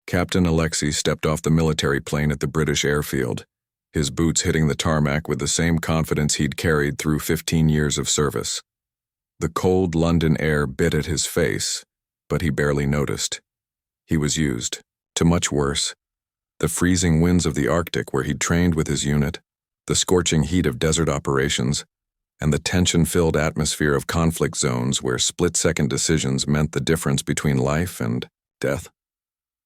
Captain Alexei stepped off the military plane at the British airfield, his boots hitting the tarmac with the same confidence he'd carried through 15 years of service. The cold London air bit at his face, but he barely noticed. He was used to much worse. The freezing winds of the Arctic where he'd trained with his unit, the scorching heat of desert operations, and the tension-filled atmosphere of conflict zones where split-second decisions meant the difference between life and death.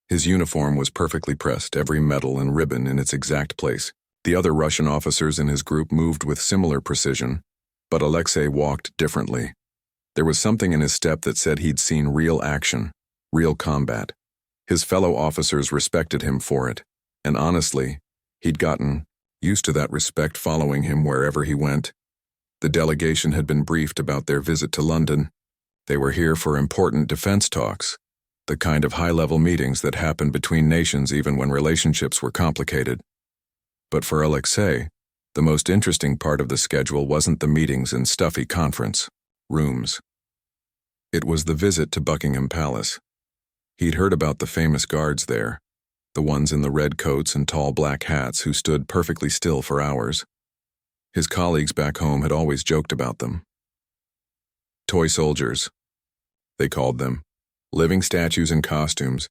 His uniform was perfectly pressed, every medal and ribbon in its exact place. The other Russian officers in his group moved with similar precision, but Alexei walked differently. There was something in his step that said he'd seen real action, real combat. His fellow officers respected him for it, and honestly, he'd gotten used to that respect following him wherever he went. The delegation had been briefed about their visit to London. They were here for important defense talks, the kind of high-level meetings that happened between nations even when relationships were complicated. But for Alexei, the most interesting part of the schedule wasn't the meetings in stuffy conference rooms. It was the visit to Buckingham Palace. He'd heard about the famous guards there, the ones in the red coats and tall black hats who stood perfectly still for hours. His colleagues back home had always joked about them. Toy soldiers, they called them, living statues in costumes.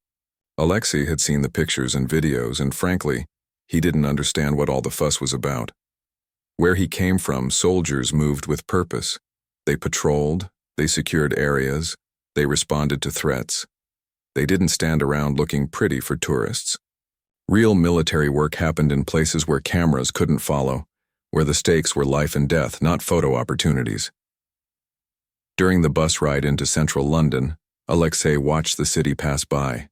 Alexei had seen the pictures and videos, and frankly, he didn't understand what all the fuss was about. Where he came from, soldiers moved with purpose. They patrolled, they secured areas, they responded to threats. They didn't stand around looking pretty for tourists. Real military work happened in places where cameras couldn't follow, where the stakes were life and death, not photo opportunities. During the bus ride into central London, Alexei watched the city pass by.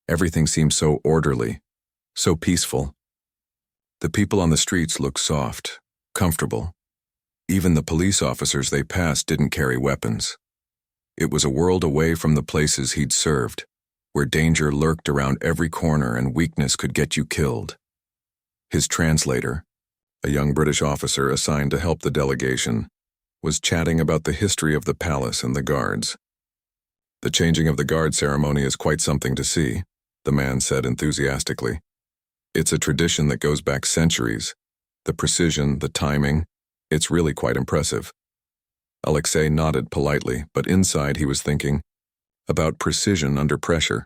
Everything seemed so orderly, so peaceful. The people on the streets looked soft, comfortable. Even the police officers they passed didn't carry weapons. It was a world away from the places he'd served, where danger lurked around every corner and weakness could get you killed. His translator, a young British officer assigned to help the delegation, was chatting about the history of the palace and the guards. "The changing of the guard ceremony is quite something to see," the man said enthusiastically. "It's a tradition that goes back centuries. The precision, the timing, it's really quite impressive." Alexei nodded politely, but inside he was thinking about precision under pressure.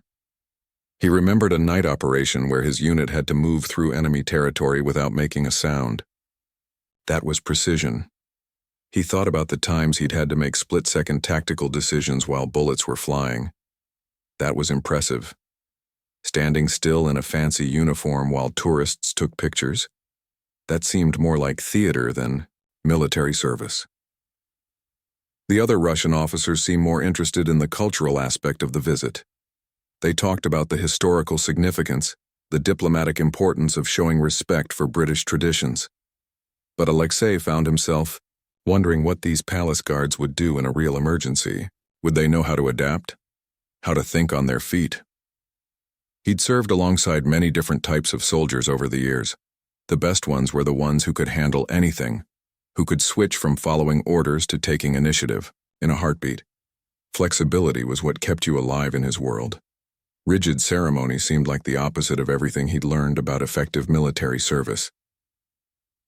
He remembered a night operation where his unit had to move through enemy territory without making a sound. That was precision. He thought about the times he'd had to make split-second tactical decisions while bullets were flying. That was impressive. Standing still in a fancy uniform while tourists took pictures, that seemed more like theater than military service. The other Russian officers seemed more interested in the cultural aspect of the visit. They talked about the historical significance, the diplomatic importance of showing respect for British traditions. But Alexei found himself wondering what these palace guards would do in a real emergency. Would they know how to adapt? How to think on their feet? He'd served alongside many different types of soldiers over the years. The best ones were the ones who could handle anything, who could switch from following orders to taking initiative in a heartbeat. Flexibility was what kept you alive in his world. Rigid ceremony seemed like the opposite of everything he'd learned about effective military service.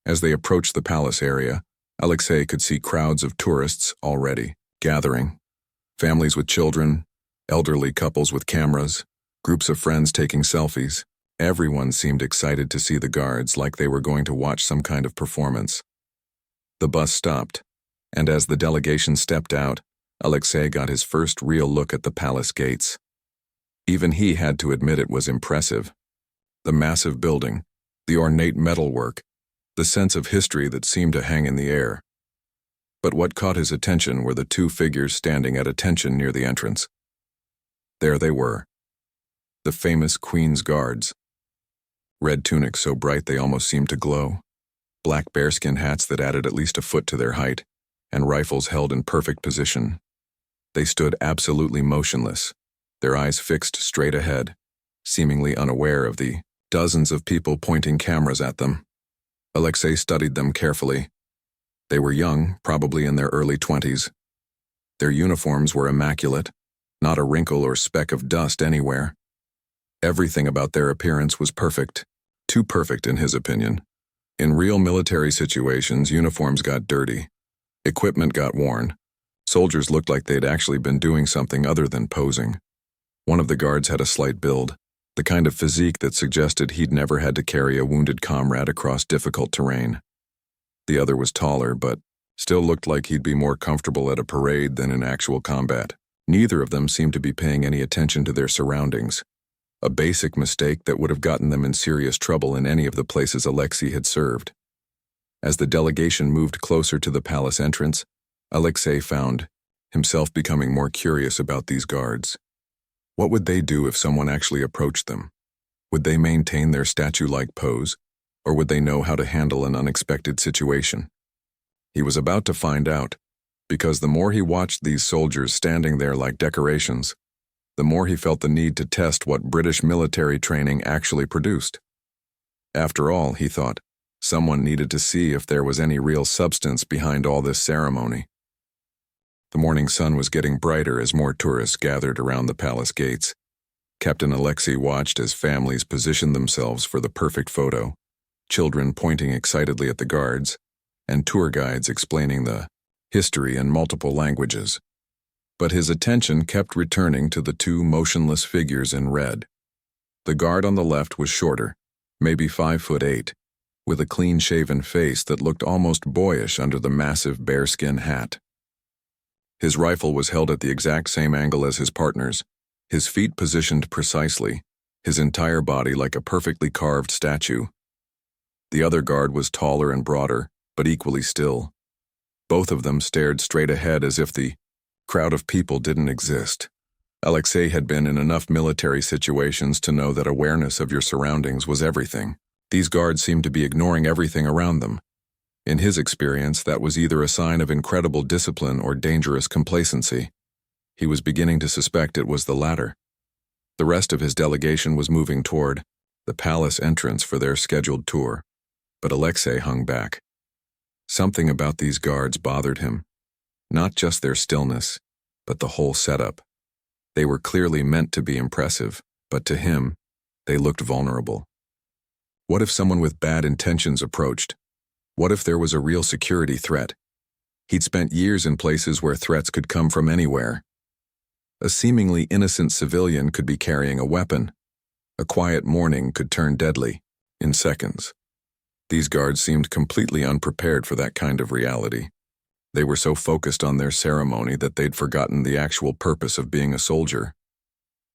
As they approached the palace area, Alexei could see crowds of tourists already gathering. Families with children, elderly couples with cameras, groups of friends taking selfies. Everyone seemed excited to see the guards, like they were going to watch some kind of performance. The bus stopped, and as the delegation stepped out, Alexei got his first real look at the palace gates. Even he had to admit it was impressive. The massive building, the ornate metalwork, the sense of history that seemed to hang in the air. But what caught his attention were the two figures standing at attention near the entrance. There they were, the famous Queen's Guards. Red tunics so bright they almost seemed to glow, black bearskin hats that added at least a foot to their height, and rifles held in perfect position. They stood absolutely motionless, their eyes fixed straight ahead, seemingly unaware of the dozens of people pointing cameras at them. Alexei studied them carefully. They were young, probably in their early 20s. Their uniforms were immaculate, not a wrinkle or speck of dust anywhere. Everything about their appearance was perfect, too perfect in his opinion. In real military situations, uniforms got dirty, equipment got worn. Soldiers looked like they'd actually been doing something other than posing. One of the guards had a slight build, the kind of physique that suggested he'd never had to carry a wounded comrade across difficult terrain. The other was taller, but still looked like he'd be more comfortable at a parade than in actual combat. Neither of them seemed to be paying any attention to their surroundings, a basic mistake that would have gotten them in serious trouble in any of the places Alexei had served. As the delegation moved closer to the palace entrance, Alexei found himself becoming more curious about these guards. What would they do if someone actually approached them? Would they maintain their statue-like pose, or would they know how to handle an unexpected situation? He was about to find out, because the more he watched these soldiers standing there like decorations, the more he felt the need to test what British military training actually produced. After all, he thought, someone needed to see if there was any real substance behind all this ceremony. The morning sun was getting brighter as more tourists gathered around the palace gates. Captain Alexei watched as families positioned themselves for the perfect photo, children pointing excitedly at the guards, and tour guides explaining the history in multiple languages. But his attention kept returning to the two motionless figures in red. The guard on the left was shorter, maybe 5'8", with a clean-shaven face that looked almost boyish under the massive bearskin hat. His rifle was held at the exact same angle as his partner's, his feet positioned precisely, his entire body like a perfectly carved statue. The other guard was taller and broader, but equally still. Both of them stared straight ahead as if the crowd of people didn't exist. Alexei had been in enough military situations to know that awareness of your surroundings was everything. These guards seemed to be ignoring everything around them. In his experience, that was either a sign of incredible discipline or dangerous complacency. He was beginning to suspect it was the latter. The rest of his delegation was moving toward the palace entrance for their scheduled tour, but Alexei hung back. Something about these guards bothered him. Not just their stillness, but the whole setup. They were clearly meant to be impressive, but to him, they looked vulnerable. What if someone with bad intentions approached? What if there was a real security threat? He'd spent years in places where threats could come from anywhere. A seemingly innocent civilian could be carrying a weapon. A quiet morning could turn deadly in seconds. These guards seemed completely unprepared for that kind of reality. They were so focused on their ceremony that they'd forgotten the actual purpose of being a soldier.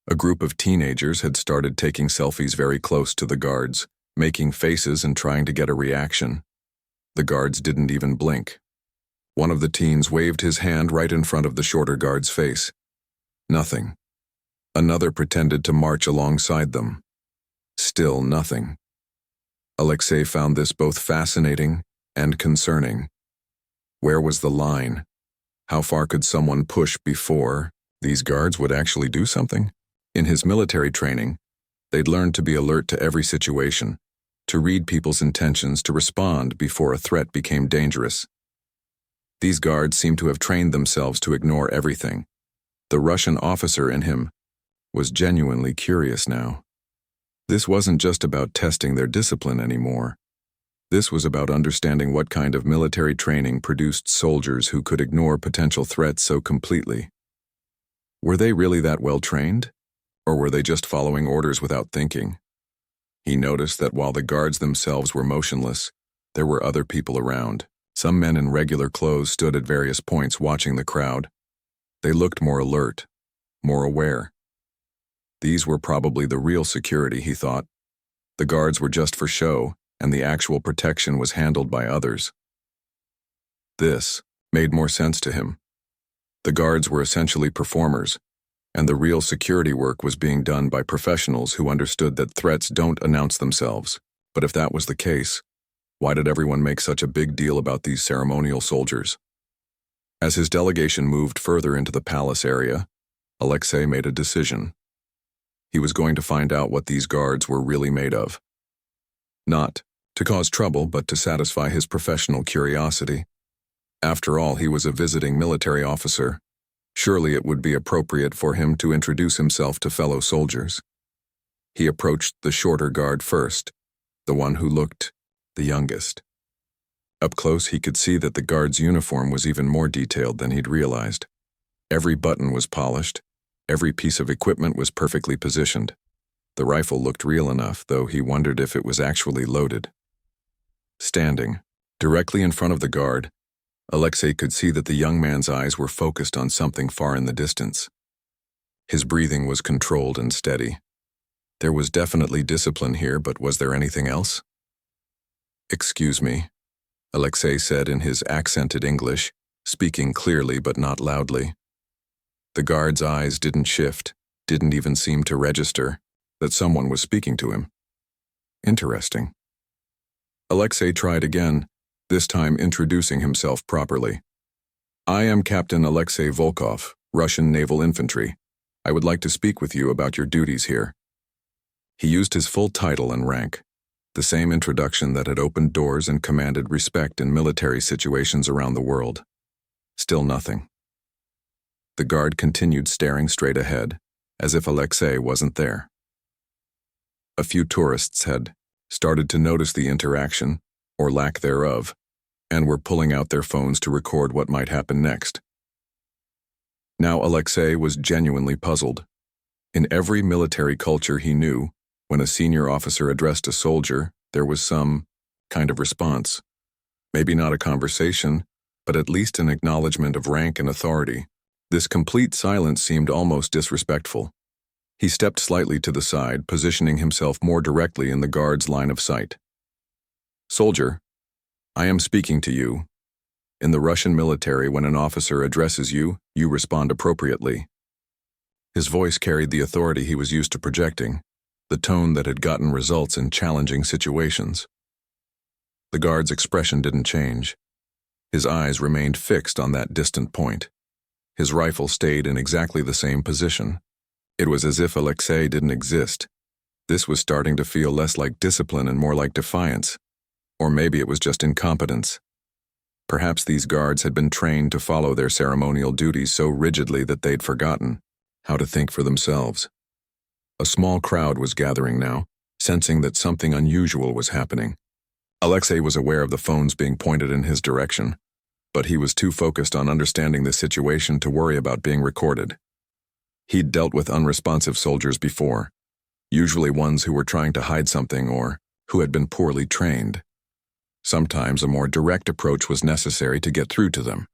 A group of teenagers had started taking selfies very close to the guards, making faces and trying to get a reaction. The guards didn't even blink. One of the teens waved his hand right in front of the shorter guard's face. Nothing. Another pretended to march alongside them. Still nothing. Alexei found this both fascinating and concerning. Where was the line? How far could someone push before these guards would actually do something? In his military training, they'd learned to be alert to every situation, to read people's intentions, to respond before a threat became dangerous. These guards seemed to have trained themselves to ignore everything. The Russian officer in him was genuinely curious now. This wasn't just about testing their discipline anymore. This was about understanding what kind of military training produced soldiers who could ignore potential threats so completely. Were they really that well trained? Or were they just following orders without thinking? He noticed that while the guards themselves were motionless, there were other people around. Some men in regular clothes stood at various points watching the crowd. They looked more alert, more aware. These were probably the real security, he thought. The guards were just for show, and the actual protection was handled by others. This made more sense to him. The guards were essentially performers, and the real security work was being done by professionals who understood that threats don't announce themselves. But if that was the case, why did everyone make such a big deal about these ceremonial soldiers? As his delegation moved further into the palace area, Alexei made a decision. He was going to find out what these guards were really made of. Not to cause trouble, but to satisfy his professional curiosity. After all, he was a visiting military officer. Surely it would be appropriate for him to introduce himself to fellow soldiers. He approached the shorter guard first, the one who looked the youngest. Up close, he could see that the guard's uniform was even more detailed than he'd realized. Every button was polished, every piece of equipment was perfectly positioned. The rifle looked real enough, though he wondered if it was actually loaded. Standing, directly in front of the guard, Alexei could see that the young man's eyes were focused on something far in the distance. His breathing was controlled and steady. There was definitely discipline here, but was there anything else? "Excuse me," Alexei said in his accented English, speaking clearly but not loudly. The guard's eyes didn't shift, didn't even seem to register that someone was speaking to him. Interesting. Alexei tried again, this time introducing himself properly. "I am Captain Alexei Volkov, Russian Naval Infantry. I would like to speak with you about your duties here." He used his full title and rank, the same introduction that had opened doors and commanded respect in military situations around the world. Still nothing. The guard continued staring straight ahead, as if Alexei wasn't there. A few tourists had started to notice the interaction, or lack thereof, and were pulling out their phones to record what might happen next. Now Alexei was genuinely puzzled. In every military culture he knew, when a senior officer addressed a soldier, there was some kind of response. Maybe not a conversation, but at least an acknowledgement of rank and authority. This complete silence seemed almost disrespectful. He stepped slightly to the side, positioning himself more directly in the guard's line of sight. "Soldier, I am speaking to you. In the Russian military, when an officer addresses you, you respond appropriately." His voice carried the authority he was used to projecting, the tone that had gotten results in challenging situations. The guard's expression didn't change. His eyes remained fixed on that distant point. His rifle stayed in exactly the same position. It was as if Alexei didn't exist. This was starting to feel less like discipline and more like defiance. Or maybe it was just incompetence. Perhaps these guards had been trained to follow their ceremonial duties so rigidly that they'd forgotten how to think for themselves. A small crowd was gathering now, sensing that something unusual was happening. Alexei was aware of the phones being pointed in his direction, but he was too focused on understanding the situation to worry about being recorded. He'd dealt with unresponsive soldiers before, usually ones who were trying to hide something or who had been poorly trained. Sometimes a more direct approach was necessary to get through to them.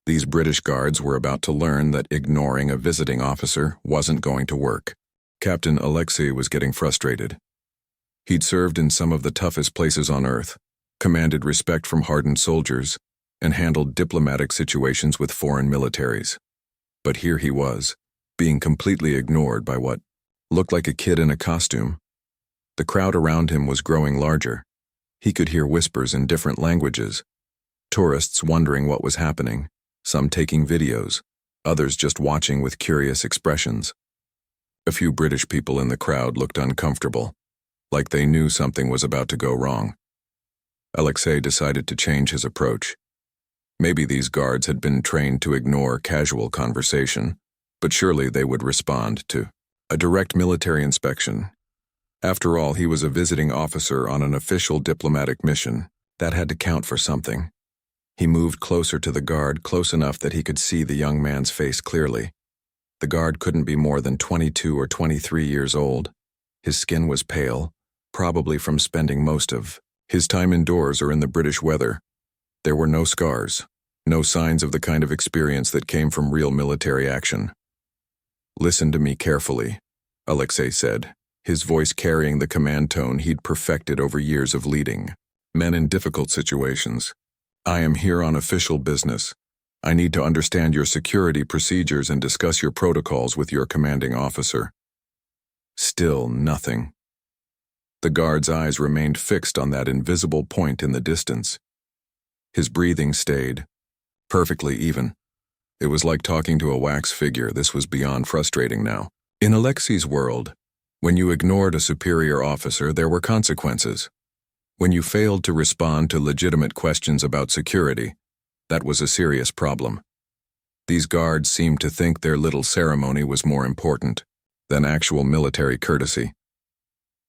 These British guards were about to learn that ignoring a visiting officer wasn't going to work. Captain Alexei was getting frustrated. He'd served in some of the toughest places on Earth, commanded respect from hardened soldiers, and handled diplomatic situations with foreign militaries. But here he was, being completely ignored by what looked like a kid in a costume. The crowd around him was growing larger. He could hear whispers in different languages, tourists wondering what was happening, some taking videos, others just watching with curious expressions. A few British people in the crowd looked uncomfortable, like they knew something was about to go wrong. Alexei decided to change his approach. Maybe these guards had been trained to ignore casual conversation, but surely they would respond to a direct military inspection. After all, he was a visiting officer on an official diplomatic mission. That had to count for something. He moved closer to the guard, close enough that he could see the young man's face clearly. The guard couldn't be more than 22 or 23 years old. His skin was pale, probably from spending most of his time indoors or in the British weather. There were no scars, no signs of the kind of experience that came from real military action. "Listen to me carefully," Alexei said, his voice carrying the command tone he'd perfected over years of leading men in difficult situations. "I am here on official business. I need to understand your security procedures and discuss your protocols with your commanding officer." Still nothing. The guard's eyes remained fixed on that invisible point in the distance. His breathing stayed perfectly even. It was like talking to a wax figure. This was beyond frustrating now. In Alexei's world, when you ignored a superior officer, there were consequences. When you failed to respond to legitimate questions about security, that was a serious problem. These guards seemed to think their little ceremony was more important than actual military courtesy.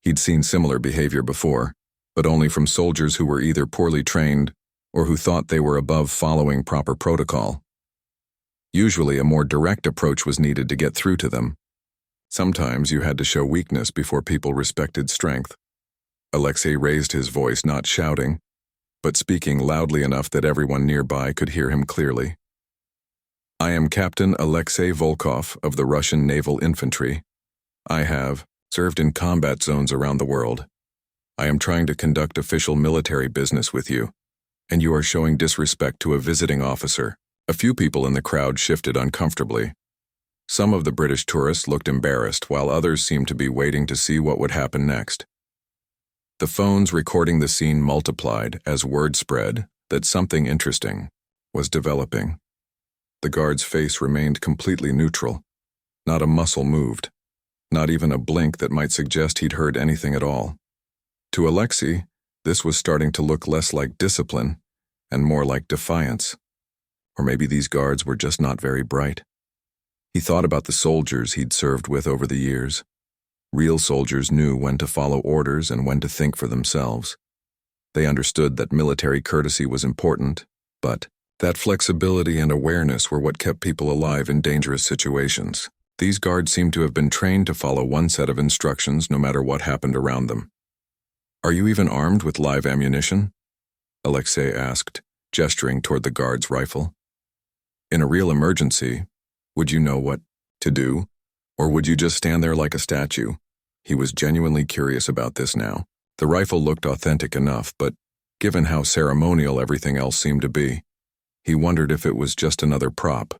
He'd seen similar behavior before, but only from soldiers who were either poorly trained or who thought they were above following proper protocol. Usually, a more direct approach was needed to get through to them. Sometimes you had to show weakness before people respected strength. Alexei raised his voice, not shouting, but speaking loudly enough that everyone nearby could hear him clearly. I am Captain Alexei Volkov of the Russian Naval Infantry. I have served in combat zones around the world. I am trying to conduct official military business with you, and you are showing disrespect to a visiting officer. A few people in the crowd shifted uncomfortably. Some of the British tourists looked embarrassed, while others seemed to be waiting to see what would happen next. The phones recording the scene multiplied as word spread that something interesting was developing. The guard's face remained completely neutral. Not a muscle moved. Not even a blink that might suggest he'd heard anything at all. To Alexei, this was starting to look less like discipline and more like defiance. Or maybe these guards were just not very bright. He thought about the soldiers he'd served with over the years. Real soldiers knew when to follow orders and when to think for themselves. They understood that military courtesy was important, but that flexibility and awareness were what kept people alive in dangerous situations. These guards seemed to have been trained to follow one set of instructions no matter what happened around them. Are you even armed with live ammunition? Alexei asked, gesturing toward the guard's rifle. In a real emergency, would you know what to do, or would you just stand there like a statue? He was genuinely curious about this now. The rifle looked authentic enough, but given how ceremonial everything else seemed to be, he wondered if it was just another prop.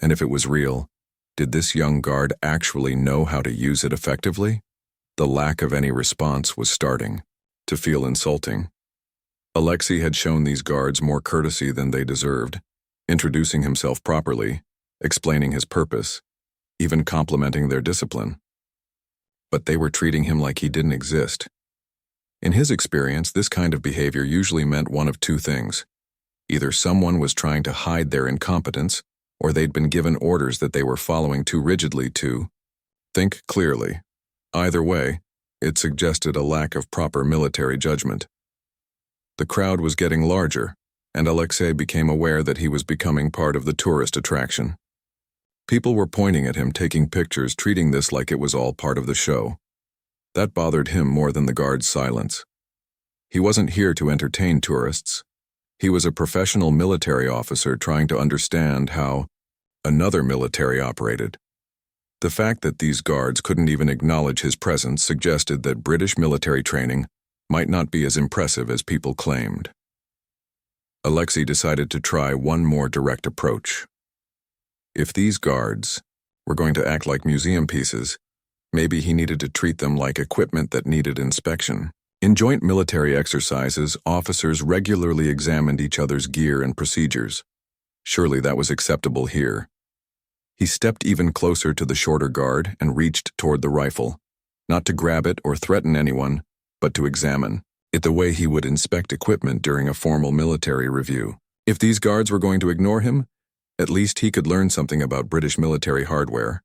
And if it was real, did this young guard actually know how to use it effectively? The lack of any response was starting to feel insulting. Alexei had shown these guards more courtesy than they deserved, introducing himself properly, explaining his purpose, even complimenting their discipline. But they were treating him like he didn't exist. In his experience, this kind of behavior usually meant one of two things. Either someone was trying to hide their incompetence, or they'd been given orders that they were following too rigidly to think clearly. Either way, it suggested a lack of proper military judgment. The crowd was getting larger, and Alexei became aware that he was becoming part of the tourist attraction. People were pointing at him, taking pictures, treating this like it was all part of the show. That bothered him more than the guard's silence. He wasn't here to entertain tourists. He was a professional military officer trying to understand how another military operated. The fact that these guards couldn't even acknowledge his presence suggested that British military training might not be as impressive as people claimed. Alexei decided to try one more direct approach. If these guards were going to act like museum pieces, maybe he needed to treat them like equipment that needed inspection. In joint military exercises, officers regularly examined each other's gear and procedures. Surely that was acceptable here. He stepped even closer to the shorter guard and reached toward the rifle, not to grab it or threaten anyone, but to examine it the way he would inspect equipment during a formal military review. If these guards were going to ignore him, at least he could learn something about British military hardware.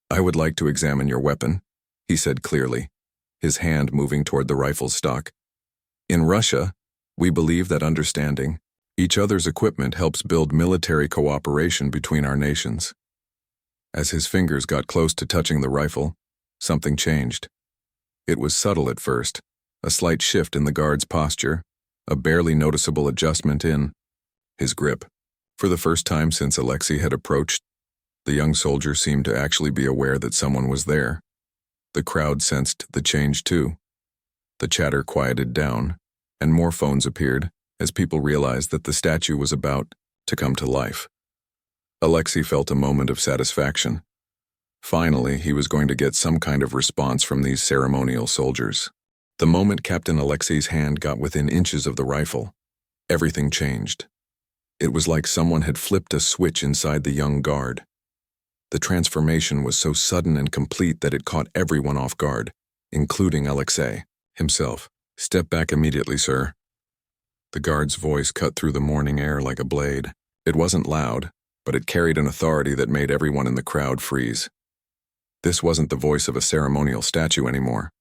I would like to examine your weapon, he said clearly, his hand moving toward the rifle's stock. In Russia, we believe that understanding each other's equipment helps build military cooperation between our nations. As his fingers got close to touching the rifle, something changed. It was subtle at first, a slight shift in the guard's posture, a barely noticeable adjustment in his grip. For the first time since Alexei had approached, the young soldier seemed to actually be aware that someone was there. The crowd sensed the change too. The chatter quieted down, and more phones appeared as people realized that the statue was about to come to life. Alexei felt a moment of satisfaction. Finally, he was going to get some kind of response from these ceremonial soldiers. The moment Captain Alexei's hand got within inches of the rifle, everything changed. It was like someone had flipped a switch inside the young guard. The transformation was so sudden and complete that it caught everyone off guard, including Alexei himself. Step back immediately, sir. The guard's voice cut through the morning air like a blade. It wasn't loud, but it carried an authority that made everyone in the crowd freeze. This wasn't the voice of a ceremonial statue anymore.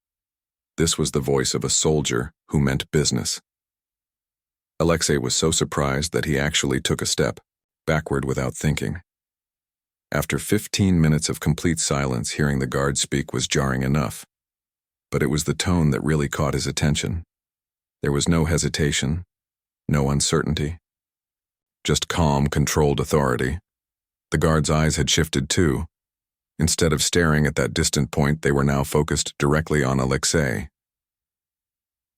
This was the voice of a soldier who meant business. Alexei was so surprised that he actually took a step backward without thinking. After 15 minutes of complete silence, hearing the guard speak was jarring enough. But it was the tone that really caught his attention. There was no hesitation, no uncertainty. Just calm, controlled authority. The guard's eyes had shifted too. Instead of staring at that distant point, they were now focused directly on Alexei.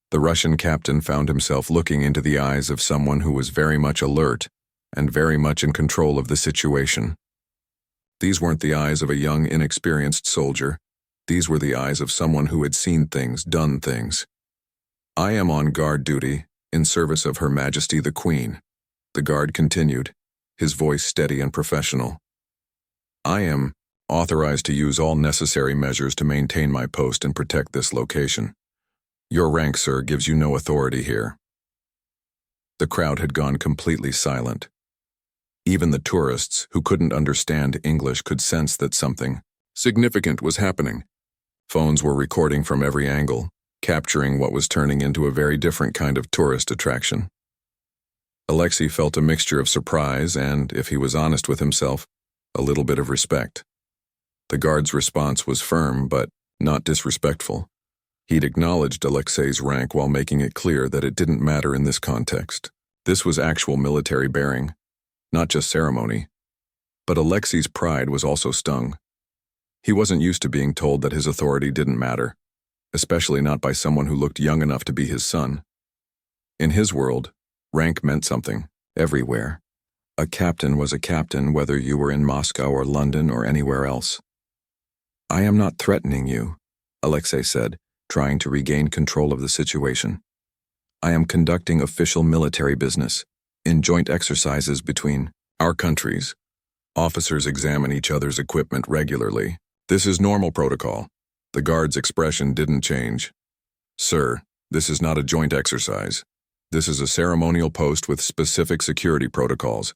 The Russian captain found himself looking into the eyes of someone who was very much alert and very much in control of the situation. These weren't the eyes of a young, inexperienced soldier. These were the eyes of someone who had seen things, done things. "I am on guard duty, in service of Her Majesty the Queen," the guard continued, his voice steady and professional. "I am authorized to use all necessary measures to maintain my post and protect this location. Your rank, sir, gives you no authority here." The crowd had gone completely silent. Even the tourists who couldn't understand English could sense that something significant was happening. Phones were recording from every angle, capturing what was turning into a very different kind of tourist attraction. Alexei felt a mixture of surprise and, if he was honest with himself, a little bit of respect. The guard's response was firm but not disrespectful. He'd acknowledged Alexei's rank while making it clear that it didn't matter in this context. This was actual military bearing, not just ceremony. But Alexei's pride was also stung. He wasn't used to being told that his authority didn't matter, especially not by someone who looked young enough to be his son. In his world, rank meant something, everywhere. A captain was a captain whether you were in Moscow or London or anywhere else. "I am not threatening you," Alexei said, trying to regain control of the situation. "I am conducting official military business, in joint exercises between our countries. Officers examine each other's equipment regularly. This is normal protocol." The guard's expression didn't change. "Sir, this is not a joint exercise. This is a ceremonial post with specific security protocols.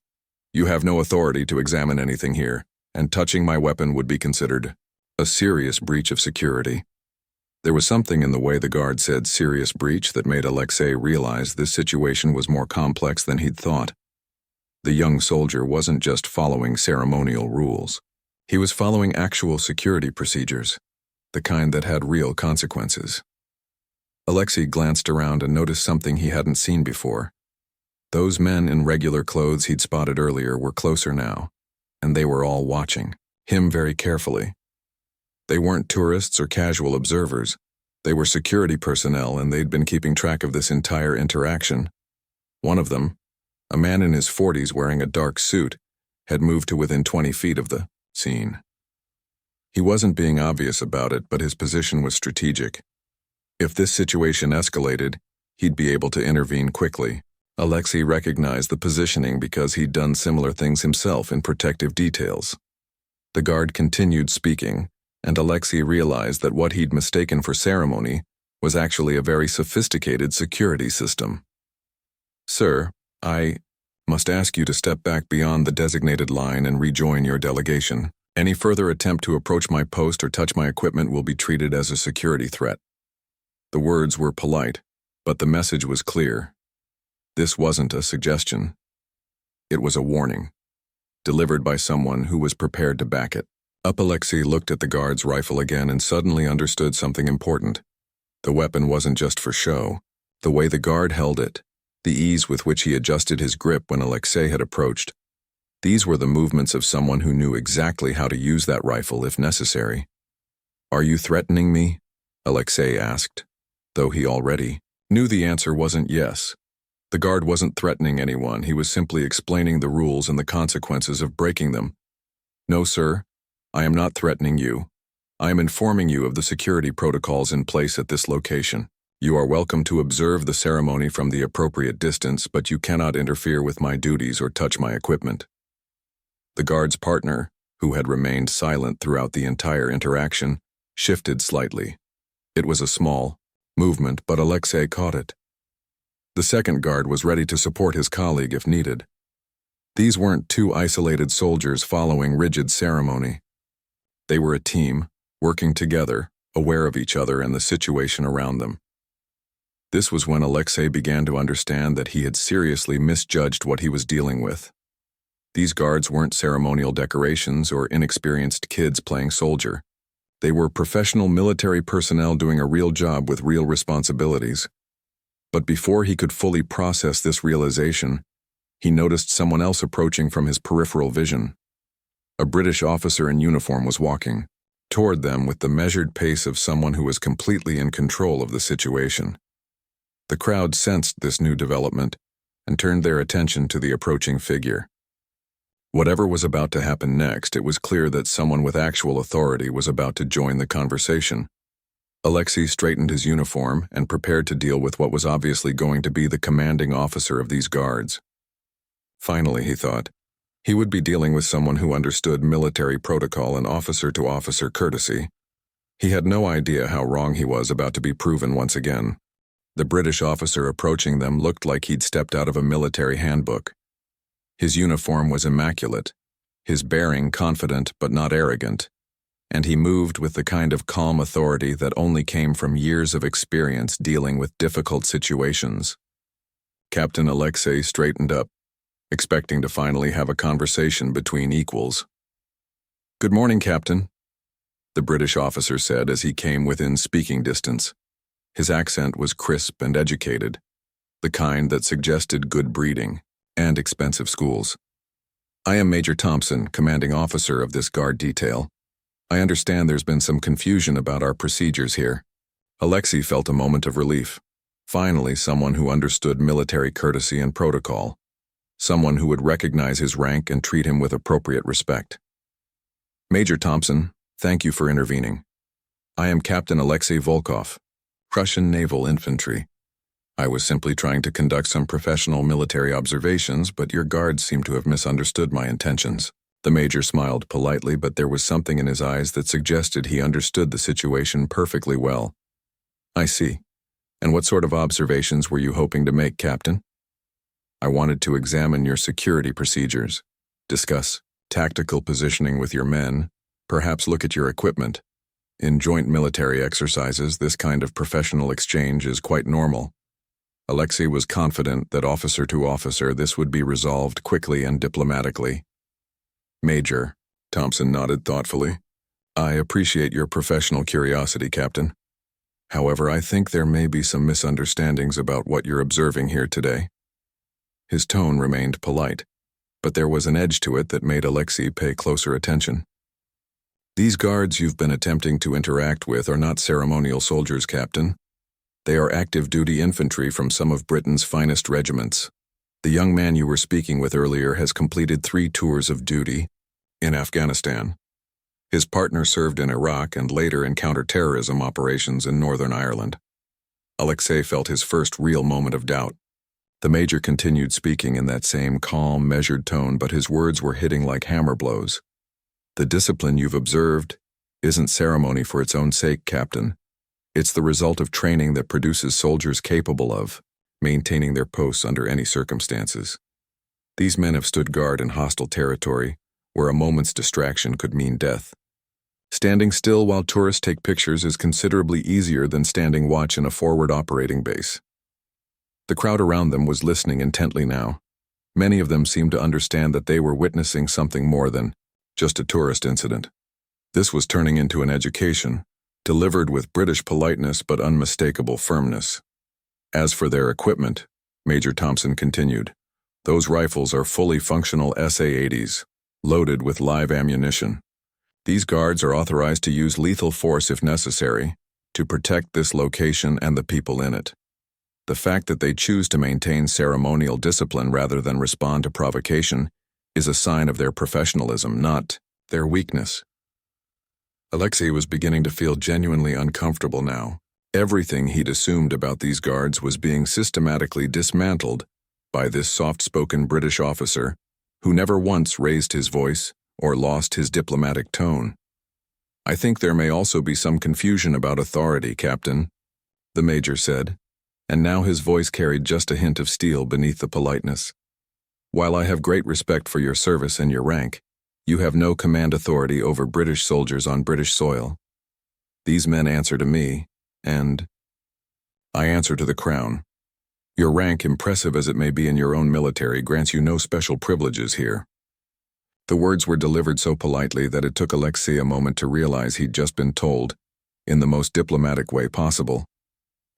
You have no authority to examine anything here, and touching my weapon would be considered a serious breach of security." There was something in the way the guard said "serious breach" that made Alexei realize this situation was more complex than he'd thought. The young soldier wasn't just following ceremonial rules. He was following actual security procedures, the kind that had real consequences. Alexei glanced around and noticed something he hadn't seen before. Those men in regular clothes he'd spotted earlier were closer now, and they were all watching him very carefully. They weren't tourists or casual observers. They were security personnel, and they'd been keeping track of this entire interaction. One of them, a man in his 40s wearing a dark suit, had moved to within 20 feet of the scene. He wasn't being obvious about it, but his position was strategic. If this situation escalated, he'd be able to intervene quickly. Alexei recognized the positioning because he'd done similar things himself in protective details. The guard continued speaking, and Alexei realized that what he'd mistaken for ceremony was actually a very sophisticated security system. "Sir, I must ask you to step back beyond the designated line and rejoin your delegation. Any further attempt to approach my post or touch my equipment will be treated as a security threat." The words were polite, but the message was clear. This wasn't a suggestion. It was a warning, delivered by someone who was prepared to back it. Alexei looked at the guard's rifle again and suddenly understood something important. The weapon wasn't just for show. The way the guard held it, the ease with which he adjusted his grip when Alexei had approached, these were the movements of someone who knew exactly how to use that rifle if necessary. "Are you threatening me?" Alexei asked, though he already knew the answer wasn't yes. The guard wasn't threatening anyone, he was simply explaining the rules and the consequences of breaking them. "No, sir. I am not threatening you. I am informing you of the security protocols in place at this location. You are welcome to observe the ceremony from the appropriate distance, but you cannot interfere with my duties or touch my equipment." The guard's partner, who had remained silent throughout the entire interaction, shifted slightly. It was a small movement, but Alexei caught it. The second guard was ready to support his colleague if needed. These weren't two isolated soldiers following rigid ceremony. They were a team, working together, aware of each other and the situation around them. This was when Alexei began to understand that he had seriously misjudged what he was dealing with. These guards weren't ceremonial decorations or inexperienced kids playing soldier. They were professional military personnel doing a real job with real responsibilities. But before he could fully process this realization, he noticed someone else approaching from his peripheral vision. A British officer in uniform was walking toward them with the measured pace of someone who was completely in control of the situation. The crowd sensed this new development and turned their attention to the approaching figure. Whatever was about to happen next, it was clear that someone with actual authority was about to join the conversation. Alexei straightened his uniform and prepared to deal with what was obviously going to be the commanding officer of these guards. Finally, he thought, he would be dealing with someone who understood military protocol and officer-to-officer courtesy. He had no idea how wrong he was about to be proven once again. The British officer approaching them looked like he'd stepped out of a military handbook. His uniform was immaculate, his bearing confident but not arrogant, and he moved with the kind of calm authority that only came from years of experience dealing with difficult situations. Captain Alexei straightened up, expecting to finally have a conversation between equals. "Good morning, Captain," the British officer said as he came within speaking distance. His accent was crisp and educated, the kind that suggested good breeding and expensive schools. "I am Major Thompson, commanding officer of this guard detail. I understand there's been some confusion about our procedures here." Alexei felt a moment of relief. Finally, someone who understood military courtesy and protocol. Someone who would recognize his rank and treat him with appropriate respect. "Major Thompson, thank you for intervening. I am Captain Alexei Volkov, Prussian Naval Infantry. I was simply trying to conduct some professional military observations, but your guards seem to have misunderstood my intentions." The major smiled politely, but there was something in his eyes that suggested he understood the situation perfectly well. "I see. And what sort of observations were you hoping to make, Captain?" "I wanted to examine your security procedures, discuss tactical positioning with your men, perhaps look at your equipment. In joint military exercises, this kind of professional exchange is quite normal." Alexei was confident that officer to officer this would be resolved quickly and diplomatically. "Major," Thompson nodded thoughtfully, "I appreciate your professional curiosity, Captain. However, I think there may be some misunderstandings about what you're observing here today." His tone remained polite, but there was an edge to it that made Alexei pay closer attention. "These guards you've been attempting to interact with are not ceremonial soldiers, Captain. They are active duty infantry from some of Britain's finest regiments. The young man you were speaking with earlier has completed 3 tours of duty in Afghanistan. His partner served in Iraq and later in counter-terrorism operations in Northern Ireland." Alexei felt his first real moment of doubt. The major continued speaking in that same calm, measured tone, but his words were hitting like hammer blows. "The discipline you've observed isn't ceremony for its own sake, Captain. It's the result of training that produces soldiers capable of maintaining their posts under any circumstances. These men have stood guard in hostile territory, where a moment's distraction could mean death. Standing still while tourists take pictures is considerably easier than standing watch in a forward operating base." The crowd around them was listening intently now. Many of them seemed to understand that they were witnessing something more than just a tourist incident. This was turning into an education, delivered with British politeness but unmistakable firmness. "As for their equipment," Major Thompson continued, "those rifles are fully functional SA-80s, loaded with live ammunition. These guards are authorized to use lethal force if necessary, to protect this location and the people in it. The fact that they choose to maintain ceremonial discipline rather than respond to provocation is a sign of their professionalism, not their weakness." Alexei was beginning to feel genuinely uncomfortable now. Everything he'd assumed about these guards was being systematically dismantled by this soft-spoken British officer who never once raised his voice or lost his diplomatic tone. "I think there may also be some confusion about authority, Captain," the major said, and now his voice carried just a hint of steel beneath the politeness. "While I have great respect for your service and your rank, you have no command authority over British soldiers on British soil. These men answer to me, and I answer to the crown. Your rank, impressive as it may be in your own military, grants you no special privileges here." The words were delivered so politely that it took Alexei a moment to realize he'd just been told, in the most diplomatic way possible,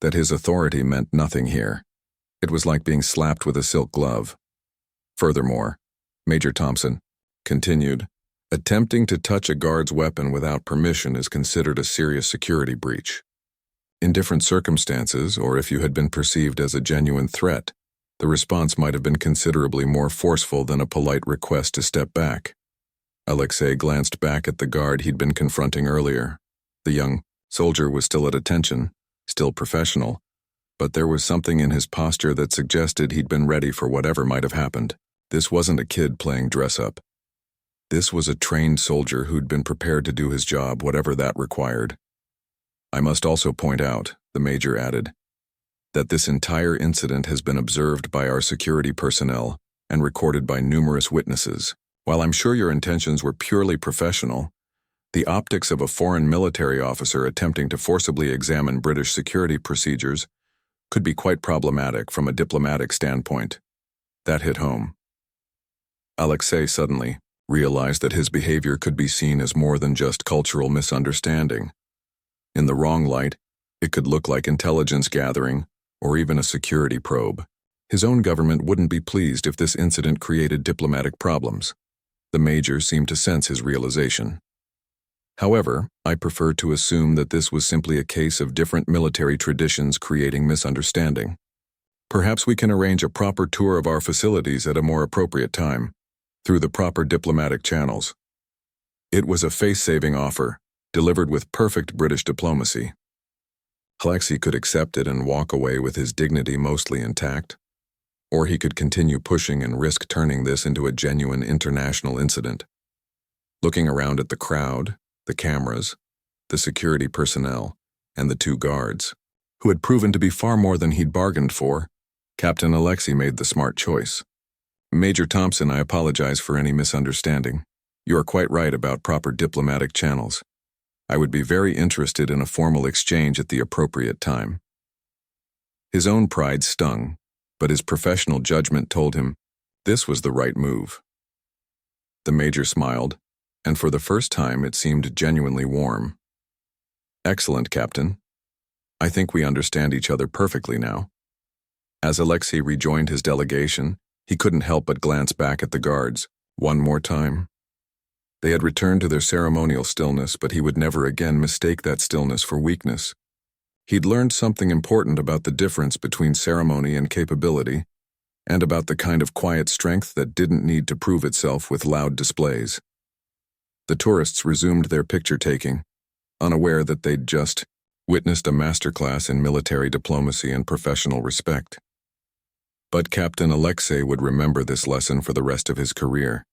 that his authority meant nothing here. It was like being slapped with a silk glove. Furthermore, Major Thompson continued, "Attempting to touch a guard's weapon without permission is considered a serious security breach. In different circumstances, or if you had been perceived as a genuine threat, the response might have been considerably more forceful than a polite request to step back." Alexei glanced back at the guard he'd been confronting earlier. The young soldier was still at attention, still professional, but there was something in his posture that suggested he'd been ready for whatever might have happened. This wasn't a kid playing dress-up. This was a trained soldier who'd been prepared to do his job, whatever that required. "I must also point out," the major added, "that this entire incident has been observed by our security personnel and recorded by numerous witnesses. While I'm sure your intentions were purely professional, the optics of a foreign military officer attempting to forcibly examine British security procedures could be quite problematic from a diplomatic standpoint." That hit home. Alexei suddenly realized that his behavior could be seen as more than just cultural misunderstanding. In the wrong light, it could look like intelligence gathering or even a security probe. His own government wouldn't be pleased if this incident created diplomatic problems. The major seemed to sense his realization. "However, I prefer to assume that this was simply a case of different military traditions creating misunderstanding. Perhaps we can arrange a proper tour of our facilities at a more appropriate time, through the proper diplomatic channels." It was a face-saving offer, delivered with perfect British diplomacy. Alexei could accept it and walk away with his dignity mostly intact, or he could continue pushing and risk turning this into a genuine international incident. Looking around at the crowd, the cameras, the security personnel, and the two guards, who had proven to be far more than he'd bargained for, Captain Alexei made the smart choice. "Major Thompson, I apologize for any misunderstanding. You are quite right about proper diplomatic channels. I would be very interested in a formal exchange at the appropriate time." His own pride stung, but his professional judgment told him this was the right move. The major smiled, and for the first time it seemed genuinely warm. "Excellent, Captain. I think we understand each other perfectly now." As Alexei rejoined his delegation, he couldn't help but glance back at the guards, one more time. They had returned to their ceremonial stillness, but he would never again mistake that stillness for weakness. He'd learned something important about the difference between ceremony and capability, and about the kind of quiet strength that didn't need to prove itself with loud displays. The tourists resumed their picture-taking, unaware that they'd just witnessed a masterclass in military diplomacy and professional respect. But Captain Alexei would remember this lesson for the rest of his career.